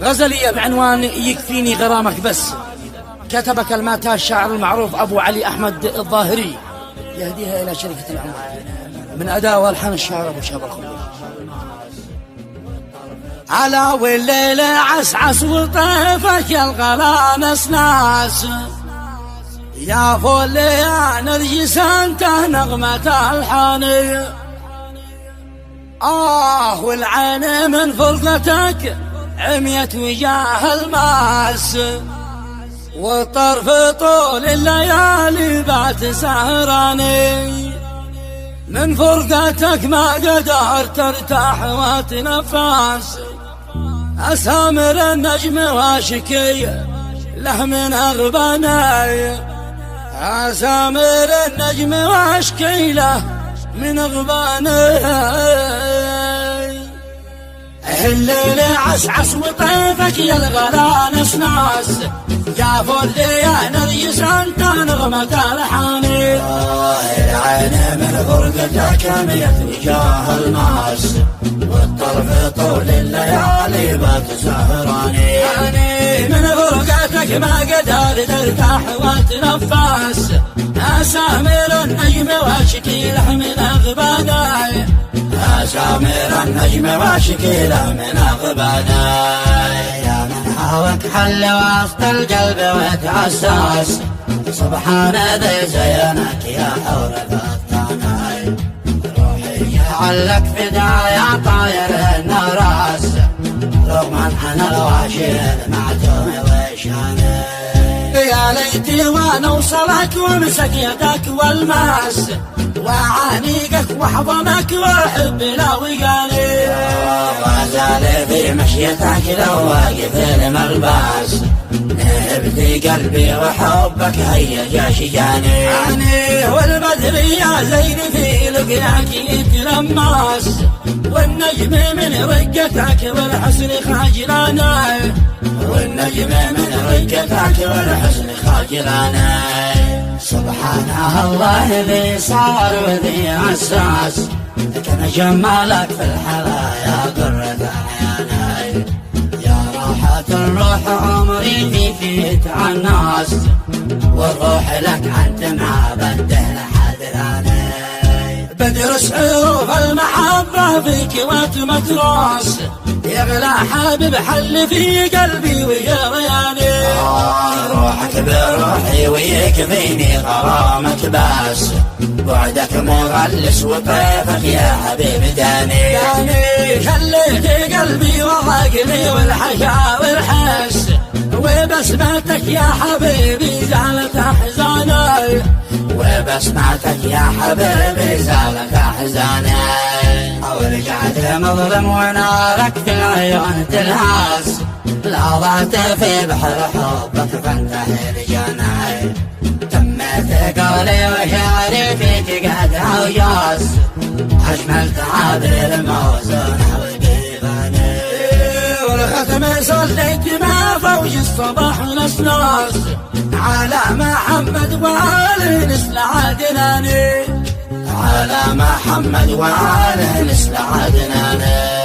غزلية بعنوان يكفيني غرامك بس، كتب كلماتها الشاعر المعروف أبو علي أحمد الظاهري، يهديها إلى شركة العمر، من أداء والحان الشاعر أبو شاب الخليل. على والليل عسعس وطيفك يا الغلا نسناس، يا فل يا نرجس انت نغمة الحاني، والعين من فرقتك عميت وجاه الماس، والطرف طول الليالي بات سهراني، من فرقتك ما قدرت ارتاح واتنفس، أسامر النجم واشكي له من أغباني، أسامر النجم واشكي له من أغباني. الليل عسعس وطيفك يا الغلا نسناس، يا فل يا نرجس انت نغمة الحاني، العين من فرقتك عميت وجاه الماس، والطرف طول الليالي بات سهراني، من فرقتك ما قدرت ارتاح واتنفس، أسامر النجم واشكي له من أغباني، أسامر النجم واشكي له من أغباني، يا من هواك حل وسط القلب وتعساس، سبحان ذي زينك يا حور فتاني، روحي جعلك فدايا طاير النراس، رغم أنا الواشيل معدوم وشاني، يا ليتي وانا وصلك وامسك يدك والماس، وعانيقك واحضنك واحب لا وقالي، وازال في مشيتك لو واقف الملباس، نهبت قلبي وحبك هيا شجاني، والبدر يا زين في لقياك يتلمس، والنجم من رقتك والحسن خاجلاني، والنجم من رقتك والحسن خاجلاني، سبحان الله ذي صار وذي عساس، كان جمالك في الحلايا قرة عيني، يا راحة الروح عمري فيك عالناس، والروح لك عن دمعة بدل حدراني، بدرس حروف المحبة فيك واتمتراس، يغلى حبيب حل في قلبي ويغياني، روحك بروحي ويكفيني غرامك بس، بعدك مغلس وطيفك يا حبيب داني، خليت قلبي وعقلي والحياة والحس، وبسمتك يا حبيبي زالت أحزاني، وبسمعتك يا حبيبي زالت أحزاني، ورجعت مظلم ونارك في العيون تلهاس، لاضعت في بحر حبك فانتهي لجناي، تميت قولي وشعري فيك قد عوجاس، أجملت عابر الموزون وقيفاني، والختم صليت مع فوج الصباح نسناس، على محمد وآله نسل عدناني، على محمد وآله نسل عدناني.